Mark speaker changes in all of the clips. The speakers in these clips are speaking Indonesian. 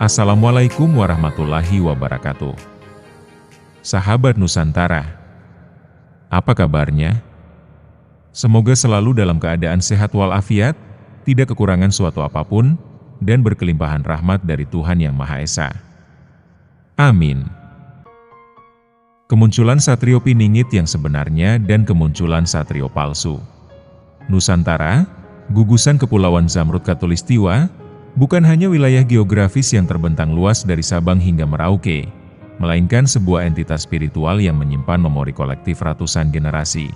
Speaker 1: Assalamualaikum warahmatullahi wabarakatuh. Sahabat Nusantara, apa kabarnya? Semoga selalu dalam keadaan sehat walafiat, tidak kekurangan suatu apapun, dan berkelimpahan rahmat dari Tuhan Yang Maha Esa. Amin. Kemunculan Satrio Piningit yang sebenarnya dan kemunculan Satrio palsu. Nusantara, gugusan Kepulauan Zamrud Khatulistiwa, bukan hanya wilayah geografis yang terbentang luas dari Sabang hingga Merauke, melainkan sebuah entitas spiritual yang menyimpan memori kolektif ratusan generasi.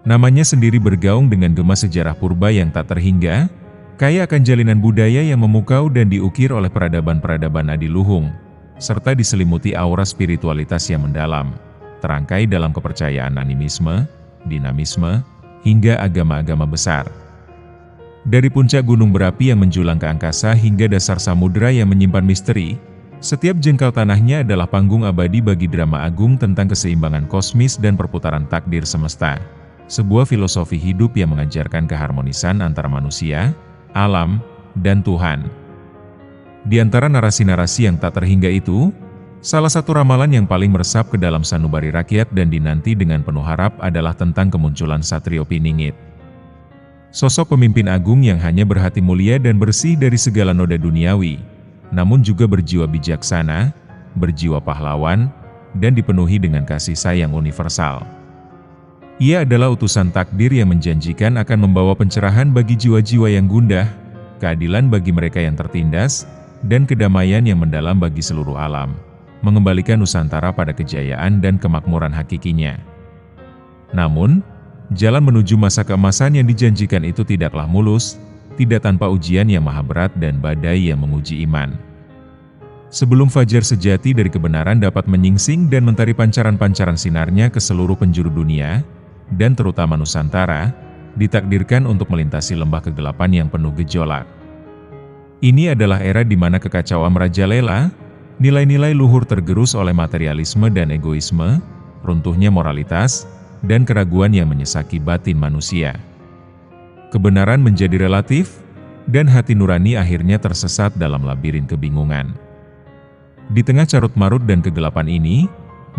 Speaker 1: Namanya sendiri bergaung dengan gema sejarah purba yang tak terhingga, kaya akan jalinan budaya yang memukau dan diukir oleh peradaban-peradaban adiluhung, serta diselimuti aura spiritualitas yang mendalam, terangkai dalam kepercayaan animisme, dinamisme, hingga agama-agama besar. Dari puncak gunung berapi yang menjulang ke angkasa hingga dasar samudera yang menyimpan misteri, setiap jengkal tanahnya adalah panggung abadi bagi drama agung tentang keseimbangan kosmis dan perputaran takdir semesta. Sebuah filosofi hidup yang mengajarkan keharmonisan antara manusia, alam, dan Tuhan. Di antara narasi-narasi yang tak terhingga itu, salah satu ramalan yang paling meresap ke dalam sanubari rakyat dan dinanti dengan penuh harap adalah tentang kemunculan Satrio Piningit. Sosok pemimpin agung yang hanya berhati mulia dan bersih dari segala noda duniawi, namun juga berjiwa bijaksana, berjiwa pahlawan, dan dipenuhi dengan kasih sayang universal. Ia adalah utusan takdir yang menjanjikan akan membawa pencerahan bagi jiwa-jiwa yang gundah, keadilan bagi mereka yang tertindas, dan kedamaian yang mendalam bagi seluruh alam, mengembalikan Nusantara pada kejayaan dan kemakmuran hakikinya. Namun, jalan menuju masa keemasan yang dijanjikan itu tidaklah mulus, tidak tanpa ujian yang maha berat dan badai yang menguji iman. Sebelum fajar sejati dari kebenaran dapat menyingsing dan mentari pancaran-pancaran sinarnya ke seluruh penjuru dunia, dan terutama Nusantara, ditakdirkan untuk melintasi lembah kegelapan yang penuh gejolak. Ini adalah era di mana kekacauan merajalela, nilai-nilai luhur tergerus oleh materialisme dan egoisme, runtuhnya moralitas, dan keraguan yang menyesaki batin manusia. Kebenaran menjadi relatif, dan hati nurani akhirnya tersesat dalam labirin kebingungan. Di tengah carut-marut dan kegelapan ini,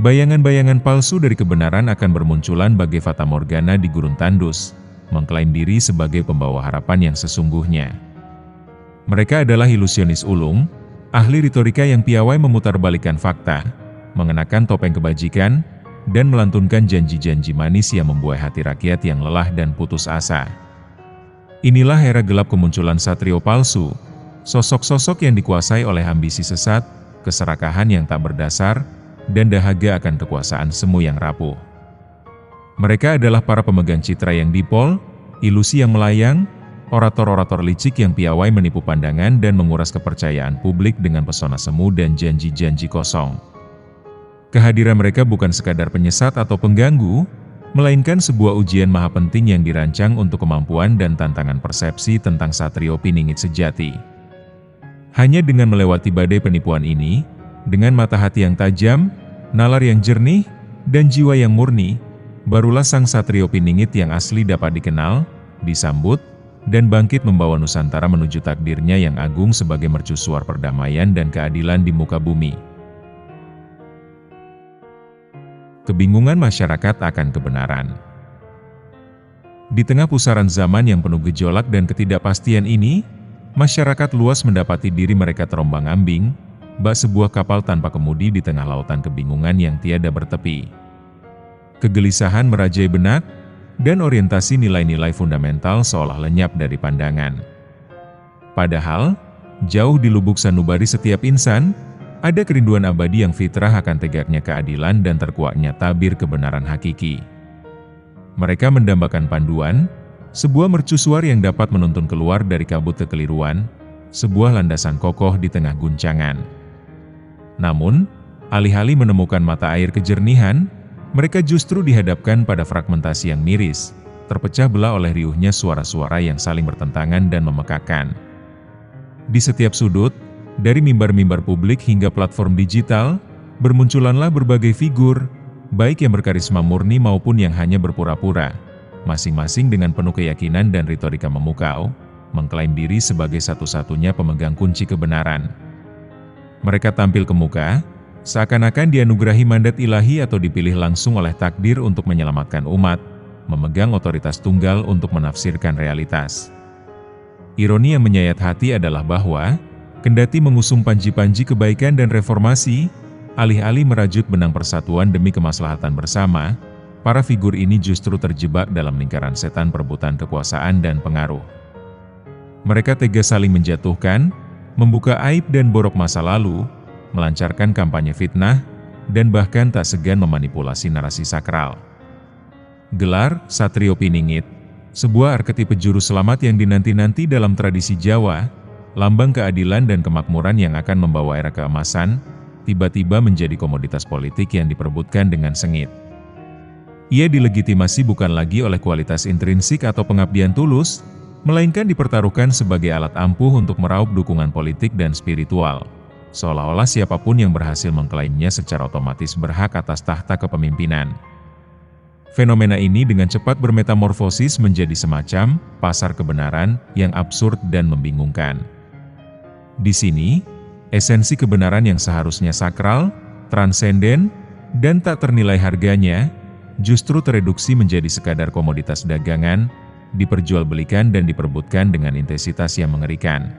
Speaker 1: bayangan-bayangan palsu dari kebenaran akan bermunculan bagai fata morgana di gurun tandus, mengklaim diri sebagai pembawa harapan yang sesungguhnya. Mereka adalah ilusionis ulung, ahli retorika yang piawai memutarbalikkan fakta, mengenakan topeng kebajikan, dan melantunkan janji-janji manis yang membuai hati rakyat yang lelah dan putus asa. Inilah era gelap kemunculan Satrio palsu, sosok-sosok yang dikuasai oleh ambisi sesat, keserakahan yang tak berdasar, dan dahaga akan kekuasaan semu yang rapuh. Mereka adalah para pemegang citra yang dipol, ilusi yang melayang, orator-orator licik yang piawai menipu pandangan dan menguras kepercayaan publik dengan pesona semu dan janji-janji kosong. Kehadiran mereka bukan sekadar penyesat atau pengganggu, melainkan sebuah ujian maha penting yang dirancang untuk kemampuan dan tantangan persepsi tentang Satrio Piningit sejati. Hanya dengan melewati badai penipuan ini, dengan mata hati yang tajam, nalar yang jernih, dan jiwa yang murni, barulah sang Satrio Piningit yang asli dapat dikenal, disambut, dan bangkit membawa Nusantara menuju takdirnya yang agung sebagai mercusuar perdamaian dan keadilan di muka bumi. Kebingungan masyarakat akan kebenaran. Di tengah pusaran zaman yang penuh gejolak dan ketidakpastian ini, masyarakat luas mendapati diri mereka terombang-ambing, bak sebuah kapal tanpa kemudi di tengah lautan kebingungan yang tiada bertepi. Kegelisahan merajai benak, dan orientasi nilai-nilai fundamental seolah lenyap dari pandangan. Padahal, jauh di lubuk sanubari setiap insan, ada kerinduan abadi yang fitrah akan tegaknya keadilan dan terkuaknya tabir kebenaran hakiki. Mereka mendambakan panduan, sebuah mercusuar yang dapat menuntun keluar dari kabut kekeliruan, sebuah landasan kokoh di tengah guncangan. Namun, alih-alih menemukan mata air kejernihan, mereka justru dihadapkan pada fragmentasi yang miris, terpecah belah oleh riuhnya suara-suara yang saling bertentangan dan memekakan. Di setiap sudut, dari mimbar-mimbar publik hingga platform digital, bermunculanlah berbagai figur, baik yang berkarisma murni maupun yang hanya berpura-pura, masing-masing dengan penuh keyakinan dan retorika memukau, mengklaim diri sebagai satu-satunya pemegang kunci kebenaran. Mereka tampil ke muka, seakan-akan dianugerahi mandat ilahi atau dipilih langsung oleh takdir untuk menyelamatkan umat, memegang otoritas tunggal untuk menafsirkan realitas. Ironi yang menyayat hati adalah bahwa, kendati mengusung panji-panji kebaikan dan reformasi, alih-alih merajut benang persatuan demi kemaslahatan bersama, para figur ini justru terjebak dalam lingkaran setan perebutan kekuasaan dan pengaruh. Mereka tega saling menjatuhkan, membuka aib dan borok masa lalu, melancarkan kampanye fitnah, dan bahkan tak segan memanipulasi narasi sakral. Gelar Satrio Piningit, sebuah arketipe juru selamat yang dinanti-nanti dalam tradisi Jawa, lambang keadilan dan kemakmuran yang akan membawa era keemasan, tiba-tiba menjadi komoditas politik yang diperebutkan dengan sengit. Ia dilegitimasi bukan lagi oleh kualitas intrinsik atau pengabdian tulus, melainkan dipertaruhkan sebagai alat ampuh untuk meraup dukungan politik dan spiritual, seolah-olah siapapun yang berhasil mengklaimnya secara otomatis berhak atas tahta kepemimpinan. Fenomena ini dengan cepat bermetamorfosis menjadi semacam pasar kebenaran yang absurd dan membingungkan. Di sini, esensi kebenaran yang seharusnya sakral, transenden, dan tak ternilai harganya, justru tereduksi menjadi sekadar komoditas dagangan, diperjualbelikan dan diperebutkan dengan intensitas yang mengerikan.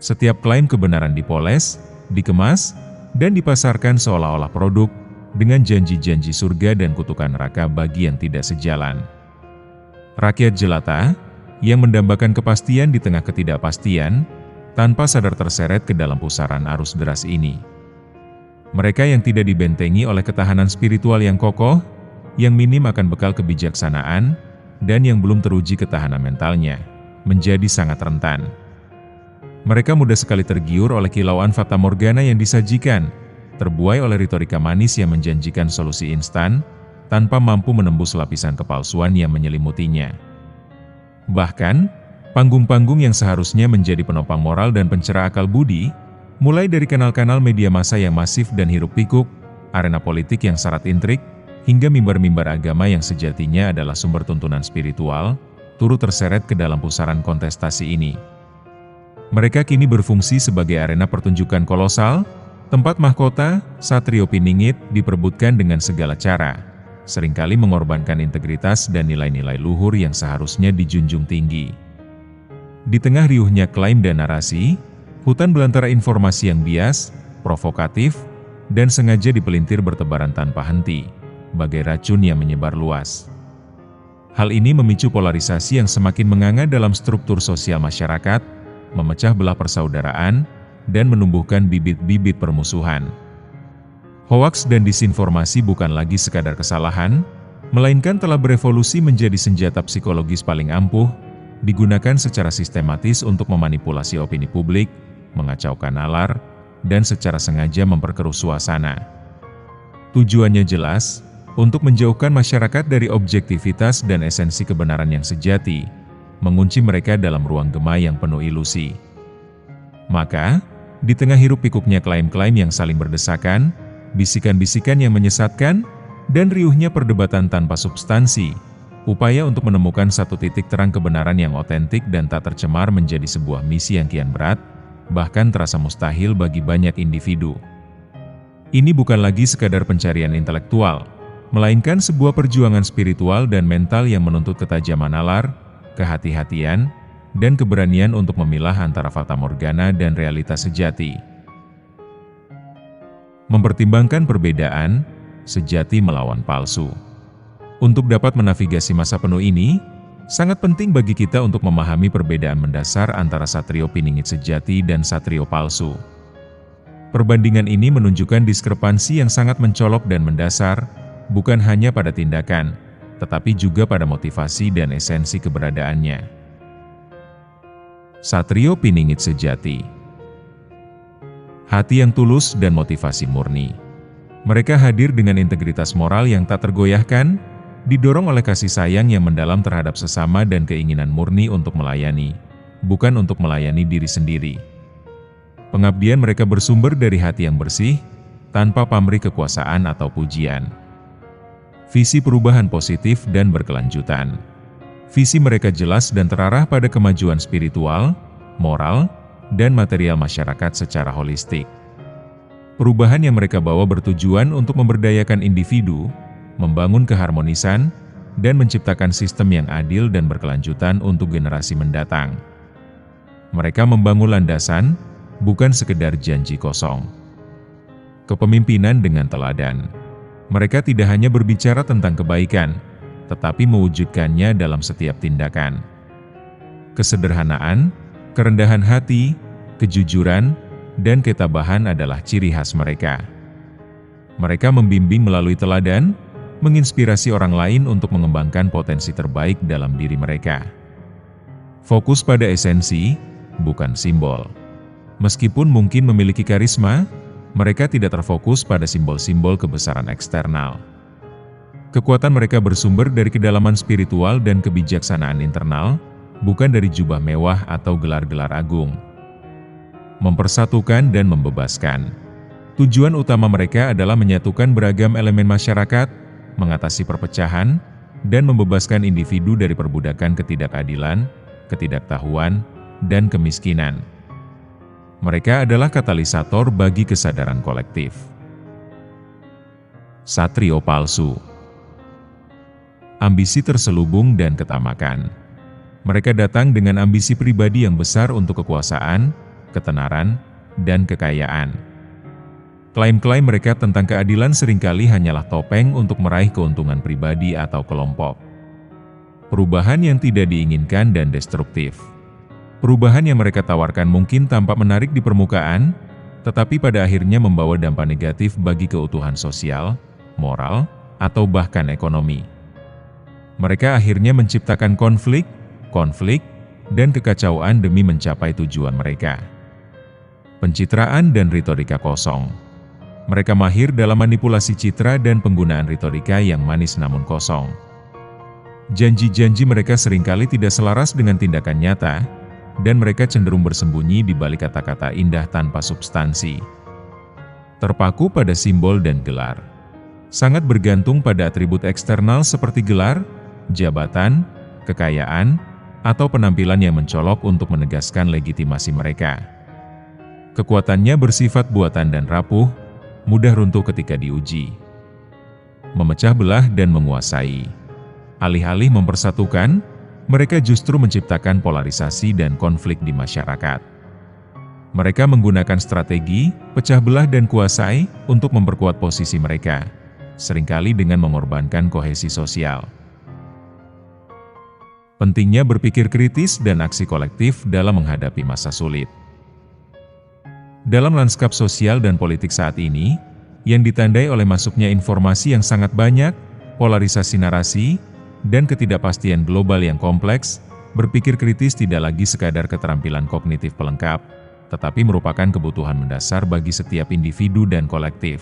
Speaker 1: Setiap klaim kebenaran dipoles, dikemas, dan dipasarkan seolah-olah produk, dengan janji-janji surga dan kutukan neraka bagi yang tidak sejalan. Rakyat jelata, yang mendambakan kepastian di tengah ketidakpastian, tanpa sadar terseret ke dalam pusaran arus deras ini. Mereka yang tidak dibentengi oleh ketahanan spiritual yang kokoh, yang minim akan bekal kebijaksanaan, dan yang belum teruji ketahanan mentalnya, menjadi sangat rentan. Mereka mudah sekali tergiur oleh kilauan fatamorgana yang disajikan, terbuai oleh retorika manis yang menjanjikan solusi instan, tanpa mampu menembus lapisan kepalsuan yang menyelimutinya. Bahkan, panggung-panggung yang seharusnya menjadi penopang moral dan pencerah akal budi, mulai dari kanal-kanal media massa yang masif dan hiruk-pikuk, arena politik yang syarat intrik, hingga mimbar-mimbar agama yang sejatinya adalah sumber tuntunan spiritual, turut terseret ke dalam pusaran kontestasi ini. Mereka kini berfungsi sebagai arena pertunjukan kolosal, tempat mahkota, Satrio Piningit diperebutkan dengan segala cara, seringkali mengorbankan integritas dan nilai-nilai luhur yang seharusnya dijunjung tinggi. Di tengah riuhnya klaim dan narasi, hutan belantara informasi yang bias, provokatif, dan sengaja dipelintir bertebaran tanpa henti, bagai racun yang menyebar luas. Hal ini memicu polarisasi yang semakin menganga dalam struktur sosial masyarakat, memecah belah persaudaraan, dan menumbuhkan bibit-bibit permusuhan. Hoaks dan disinformasi bukan lagi sekadar kesalahan, melainkan telah berevolusi menjadi senjata psikologis paling ampuh, digunakan secara sistematis untuk memanipulasi opini publik, mengacaukan nalar, dan secara sengaja memperkeruh suasana. Tujuannya jelas, untuk menjauhkan masyarakat dari objektivitas dan esensi kebenaran yang sejati, mengunci mereka dalam ruang gema yang penuh ilusi. Maka, di tengah hiruk-pikuknya klaim-klaim yang saling berdesakan, bisikan-bisikan yang menyesatkan, dan riuhnya perdebatan tanpa substansi, upaya untuk menemukan satu titik terang kebenaran yang otentik dan tak tercemar menjadi sebuah misi yang kian berat, bahkan terasa mustahil bagi banyak individu. Ini bukan lagi sekadar pencarian intelektual, melainkan sebuah perjuangan spiritual dan mental yang menuntut ketajaman nalar, kehati-hatian, dan keberanian untuk memilah antara fatamorgana dan realitas sejati. Mempertimbangkan perbedaan, sejati melawan palsu. Untuk dapat menavigasi masa penuh ini, sangat penting bagi kita untuk memahami perbedaan mendasar antara Satrio Piningit sejati dan Satrio palsu. Perbandingan ini menunjukkan diskrepansi yang sangat mencolok dan mendasar, bukan hanya pada tindakan, tetapi juga pada motivasi dan esensi keberadaannya. Satrio Piningit sejati. Hati yang tulus dan motivasi murni. Mereka hadir dengan integritas moral yang tak tergoyahkan, didorong oleh kasih sayang yang mendalam terhadap sesama dan keinginan murni untuk melayani, bukan untuk melayani diri sendiri. Pengabdian mereka bersumber dari hati yang bersih, tanpa pamrih kekuasaan atau pujian. Visi perubahan positif dan berkelanjutan. Visi mereka jelas dan terarah pada kemajuan spiritual, moral, dan material masyarakat secara holistik. Perubahan yang mereka bawa bertujuan untuk memberdayakan individu, membangun keharmonisan, dan menciptakan sistem yang adil dan berkelanjutan untuk generasi mendatang. Mereka membangun landasan, bukan sekedar janji kosong. Kepemimpinan dengan teladan. Mereka tidak hanya berbicara tentang kebaikan, tetapi mewujudkannya dalam setiap tindakan. Kesederhanaan, kerendahan hati, kejujuran, dan ketabahan adalah ciri khas mereka. Mereka membimbing melalui teladan, menginspirasi orang lain untuk mengembangkan potensi terbaik dalam diri mereka. Fokus pada esensi, bukan simbol. Meskipun mungkin memiliki karisma, mereka tidak terfokus pada simbol-simbol kebesaran eksternal. Kekuatan mereka bersumber dari kedalaman spiritual dan kebijaksanaan internal, bukan dari jubah mewah atau gelar-gelar agung. Mempersatukan dan membebaskan. Tujuan utama mereka adalah menyatukan beragam elemen masyarakat, mengatasi perpecahan, dan membebaskan individu dari perbudakan ketidakadilan, ketidaktahuan, dan kemiskinan. Mereka adalah katalisator bagi kesadaran kolektif. Satrio palsu. Ambisi terselubung dan ketamakan. Mereka datang dengan ambisi pribadi yang besar untuk kekuasaan, ketenaran, dan kekayaan. Klaim-klaim mereka tentang keadilan seringkali hanyalah topeng untuk meraih keuntungan pribadi atau kelompok. Perubahan yang tidak diinginkan dan destruktif. Perubahan yang mereka tawarkan mungkin tampak menarik di permukaan, tetapi pada akhirnya membawa dampak negatif bagi keutuhan sosial, moral, atau bahkan ekonomi. Mereka akhirnya menciptakan konflik, dan kekacauan demi mencapai tujuan mereka. Pencitraan dan retorika kosong. Mereka mahir dalam manipulasi citra dan penggunaan retorika yang manis namun kosong. Janji-janji mereka seringkali tidak selaras dengan tindakan nyata, dan mereka cenderung bersembunyi di balik kata-kata indah tanpa substansi. Terpaku pada simbol dan gelar. Sangat bergantung pada atribut eksternal seperti gelar, jabatan, kekayaan, atau penampilan yang mencolok untuk menegaskan legitimasi mereka. Kekuatannya bersifat buatan dan rapuh, mudah runtuh ketika diuji. Memecah belah dan menguasai. Alih-alih mempersatukan, mereka justru menciptakan polarisasi dan konflik di masyarakat. Mereka menggunakan strategi, pecah belah dan kuasai untuk memperkuat posisi mereka, seringkali dengan mengorbankan kohesi sosial. Pentingnya berpikir kritis dan aksi kolektif dalam menghadapi masa sulit. Dalam lanskap sosial dan politik saat ini, yang ditandai oleh masuknya informasi yang sangat banyak, polarisasi narasi, dan ketidakpastian global yang kompleks, berpikir kritis tidak lagi sekadar keterampilan kognitif pelengkap, tetapi merupakan kebutuhan mendasar bagi setiap individu dan kolektif.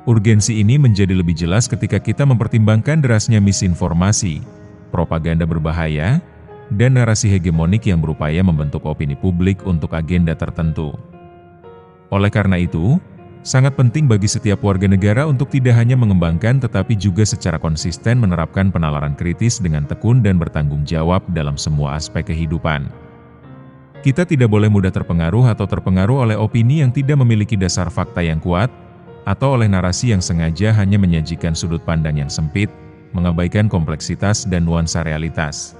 Speaker 1: Urgensi ini menjadi lebih jelas ketika kita mempertimbangkan derasnya misinformasi, propaganda berbahaya, dan narasi hegemonik yang berupaya membentuk opini publik untuk agenda tertentu. Oleh karena itu, sangat penting bagi setiap warga negara untuk tidak hanya mengembangkan tetapi juga secara konsisten menerapkan penalaran kritis dengan tekun dan bertanggung jawab dalam semua aspek kehidupan. Kita tidak boleh mudah terpengaruh atau terpengaruh oleh opini yang tidak memiliki dasar fakta yang kuat, atau oleh narasi yang sengaja hanya menyajikan sudut pandang yang sempit, mengabaikan kompleksitas dan nuansa realitas.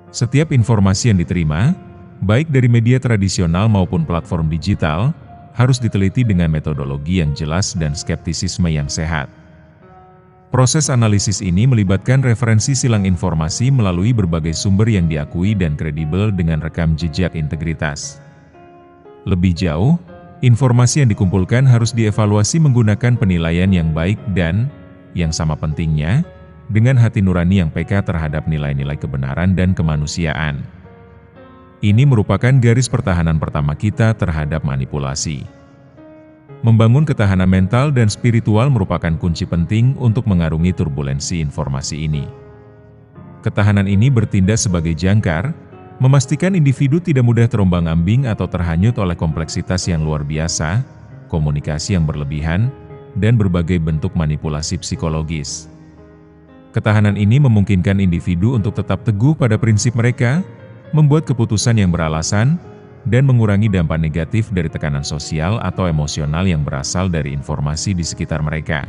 Speaker 1: Setiap informasi yang diterima, baik dari media tradisional maupun platform digital, harus diteliti dengan metodologi yang jelas dan skeptisisme yang sehat. Proses analisis ini melibatkan referensi silang informasi melalui berbagai sumber yang diakui dan kredibel dengan rekam jejak integritas. Lebih jauh, informasi yang dikumpulkan harus dievaluasi menggunakan penilaian yang baik dan, yang sama pentingnya, dengan hati nurani yang peka terhadap nilai-nilai kebenaran dan kemanusiaan. Ini merupakan garis pertahanan pertama kita terhadap manipulasi. Membangun ketahanan mental dan spiritual merupakan kunci penting untuk mengarungi turbulensi informasi ini. Ketahanan ini bertindak sebagai jangkar, memastikan individu tidak mudah terombang-ambing atau terhanyut oleh kompleksitas yang luar biasa, komunikasi yang berlebihan, dan berbagai bentuk manipulasi psikologis. Ketahanan ini memungkinkan individu untuk tetap teguh pada prinsip mereka, membuat keputusan yang beralasan, dan mengurangi dampak negatif dari tekanan sosial atau emosional yang berasal dari informasi di sekitar mereka.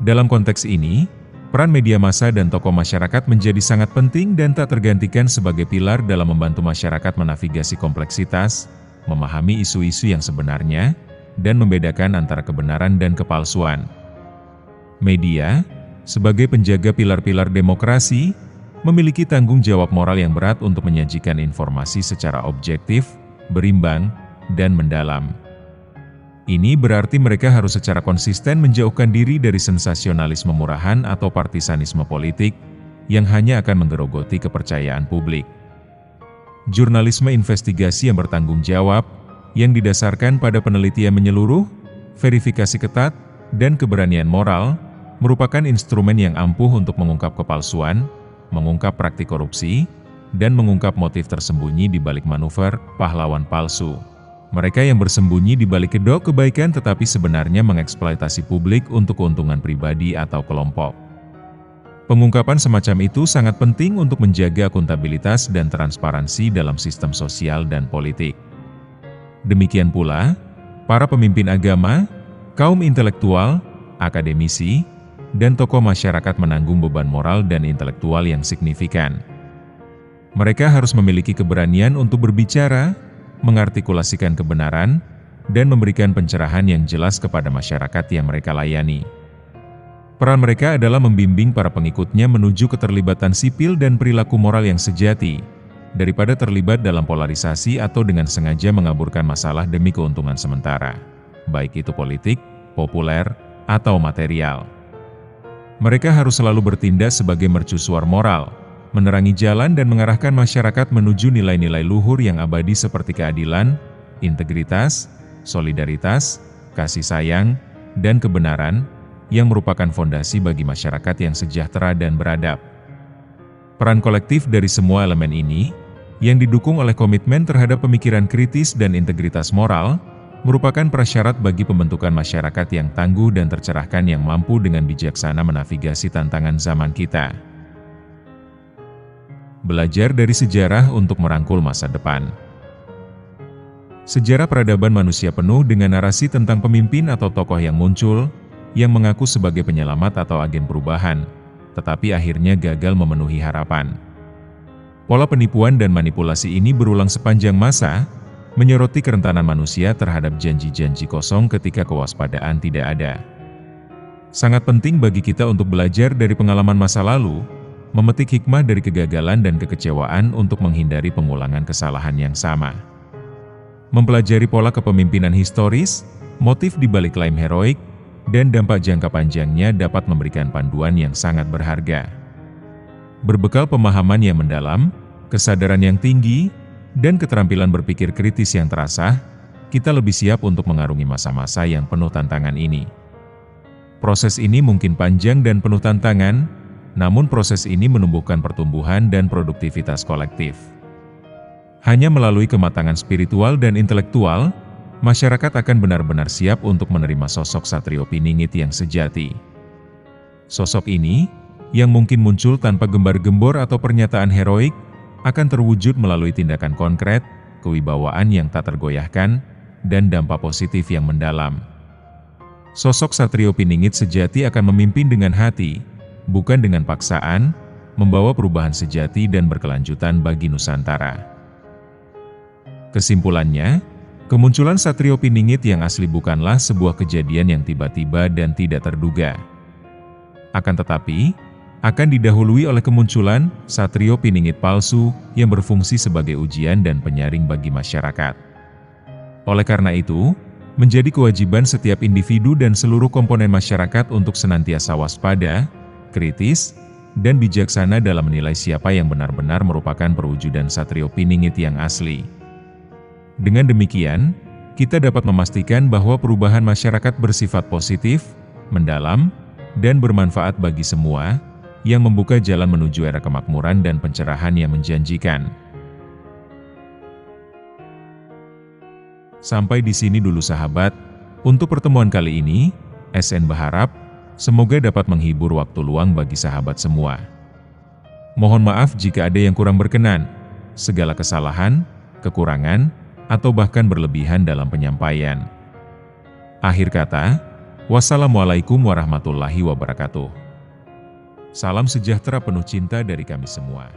Speaker 1: Dalam konteks ini, peran media massa dan tokoh masyarakat menjadi sangat penting dan tak tergantikan sebagai pilar dalam membantu masyarakat menavigasi kompleksitas, memahami isu-isu yang sebenarnya, dan membedakan antara kebenaran dan kepalsuan. Media, sebagai penjaga pilar-pilar demokrasi, memiliki tanggung jawab moral yang berat untuk menyajikan informasi secara objektif, berimbang, dan mendalam. Ini berarti mereka harus secara konsisten menjauhkan diri dari sensasionalisme murahan atau partisanisme politik yang hanya akan menggerogoti kepercayaan publik. Jurnalisme investigasi yang bertanggung jawab, yang didasarkan pada penelitian menyeluruh, verifikasi ketat, dan keberanian moral, merupakan instrumen yang ampuh untuk mengungkap kepalsuan, mengungkap praktik korupsi, dan mengungkap motif tersembunyi di balik manuver pahlawan palsu. Mereka yang bersembunyi di balik kedok kebaikan tetapi sebenarnya mengeksploitasi publik untuk keuntungan pribadi atau kelompok. Pengungkapan semacam itu sangat penting untuk menjaga akuntabilitas dan transparansi dalam sistem sosial dan politik. Demikian pula, para pemimpin agama, kaum intelektual, akademisi, dan tokoh masyarakat menanggung beban moral dan intelektual yang signifikan. Mereka harus memiliki keberanian untuk berbicara, mengartikulasikan kebenaran, dan memberikan pencerahan yang jelas kepada masyarakat yang mereka layani. Peran mereka adalah membimbing para pengikutnya menuju keterlibatan sipil dan perilaku moral yang sejati, daripada terlibat dalam polarisasi atau dengan sengaja mengaburkan masalah demi keuntungan sementara, baik itu politik, populer, atau material. Mereka harus selalu bertindak sebagai mercusuar moral, menerangi jalan dan mengarahkan masyarakat menuju nilai-nilai luhur yang abadi seperti keadilan, integritas, solidaritas, kasih sayang, dan kebenaran, yang merupakan fondasi bagi masyarakat yang sejahtera dan beradab. Peran kolektif dari semua elemen ini, yang didukung oleh komitmen terhadap pemikiran kritis dan integritas moral, merupakan prasyarat bagi pembentukan masyarakat yang tangguh dan tercerahkan yang mampu dengan bijaksana menavigasi tantangan zaman kita. Belajar dari sejarah untuk merangkul masa depan. Sejarah peradaban manusia penuh dengan narasi tentang pemimpin atau tokoh yang muncul, yang mengaku sebagai penyelamat atau agen perubahan, tetapi akhirnya gagal memenuhi harapan. Pola penipuan dan manipulasi ini berulang sepanjang masa, menyoroti kerentanan manusia terhadap janji-janji kosong ketika kewaspadaan tidak ada. Sangat penting bagi kita untuk belajar dari pengalaman masa lalu, memetik hikmah dari kegagalan dan kekecewaan untuk menghindari pengulangan kesalahan yang sama. Mempelajari pola kepemimpinan historis, motif di balik klaim heroik, dan dampak jangka panjangnya dapat memberikan panduan yang sangat berharga. Berbekal pemahaman yang mendalam, kesadaran yang tinggi, dan keterampilan berpikir kritis yang terasah, kita lebih siap untuk mengarungi masa-masa yang penuh tantangan ini. Proses ini mungkin panjang dan penuh tantangan, namun proses ini menumbuhkan pertumbuhan dan produktivitas kolektif. Hanya melalui kematangan spiritual dan intelektual, masyarakat akan benar-benar siap untuk menerima sosok Satrio Piningit yang sejati. Sosok ini, yang mungkin muncul tanpa gembar-gembor atau pernyataan heroik, akan terwujud melalui tindakan konkret, kewibawaan yang tak tergoyahkan, dan dampak positif yang mendalam. Sosok Satrio Piningit sejati akan memimpin dengan hati, bukan dengan paksaan, membawa perubahan sejati dan berkelanjutan bagi Nusantara. Kesimpulannya, kemunculan Satrio Piningit yang asli bukanlah sebuah kejadian yang tiba-tiba dan tidak terduga. Akan tetapi, akan didahului oleh kemunculan Satrio Piningit palsu yang berfungsi sebagai ujian dan penyaring bagi masyarakat. Oleh karena itu, menjadi kewajiban setiap individu dan seluruh komponen masyarakat untuk senantiasa waspada, kritis, dan bijaksana dalam menilai siapa yang benar-benar merupakan perwujudan Satrio Piningit yang asli. Dengan demikian, kita dapat memastikan bahwa perubahan masyarakat bersifat positif, mendalam, dan bermanfaat bagi semua, yang membuka jalan menuju era kemakmuran dan pencerahan yang menjanjikan. Sampai di sini dulu sahabat, untuk pertemuan kali ini, SN berharap, semoga dapat menghibur waktu luang bagi sahabat semua. Mohon maaf jika ada yang kurang berkenan, segala kesalahan, kekurangan, atau bahkan berlebihan dalam penyampaian. Akhir kata, wassalamualaikum warahmatullahi wabarakatuh. Salam sejahtera penuh cinta dari kami semua.